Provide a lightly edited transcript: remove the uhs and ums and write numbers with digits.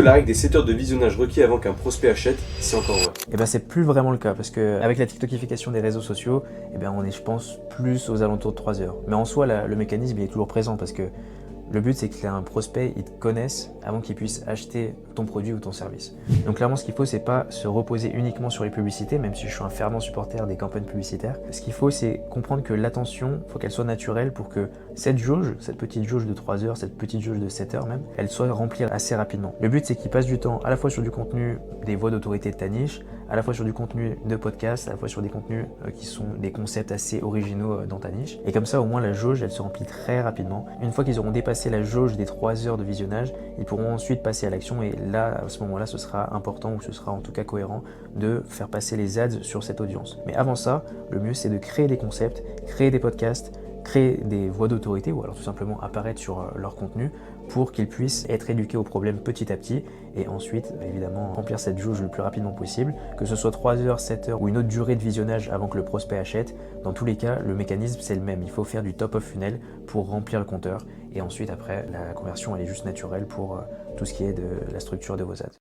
que la règle des 7 heures de visionnage requis avant qu'un prospect achète, c'est encore vrai? Et ben c'est plus vraiment le cas parce que avec la TikTokification des réseaux sociaux, et ben on est je pense plus aux alentours de 3 heures. Mais en soi le mécanisme il est toujours présent parce que le but, c'est que un prospect, il te connaisse avant qu'il puisse acheter ton produit ou ton service. Donc clairement, ce qu'il faut, c'est pas se reposer uniquement sur les publicités, même si je suis un fervent supporter des campagnes publicitaires. Ce qu'il faut, c'est comprendre que l'attention, il faut qu'elle soit naturelle pour que cette jauge, cette petite jauge de 3 heures, cette petite jauge de 7 heures même, elle soit remplie assez rapidement. Le but, c'est qu'il passe du temps à la fois sur du contenu des voix d'autorité de ta niche, à la fois sur du contenu de podcast, à la fois sur des contenus qui sont des concepts assez originaux dans ta niche. Et comme ça, au moins, la jauge, elle se remplit très rapidement. Une fois qu'ils auront dépassé la jauge des 3 heures de visionnage, ils pourront ensuite passer à l'action et là, à ce moment-là, ce sera important ou ce sera en tout cas cohérent de faire passer les ads sur cette audience. Mais avant ça, le mieux, c'est de créer des concepts, créer des podcasts, créer des voix d'autorité ou alors tout simplement apparaître sur leur contenu pour qu'ils puissent être éduqués au problème petit à petit et ensuite évidemment remplir cette jauge le plus rapidement possible, que ce soit 3 heures, 7 heures ou une autre durée de visionnage avant que le prospect achète. Dans tous les cas, le mécanisme c'est le même, il faut faire du top of funnel pour remplir le compteur et ensuite après la conversion elle est juste naturelle pour tout ce qui est de la structure de vos ads.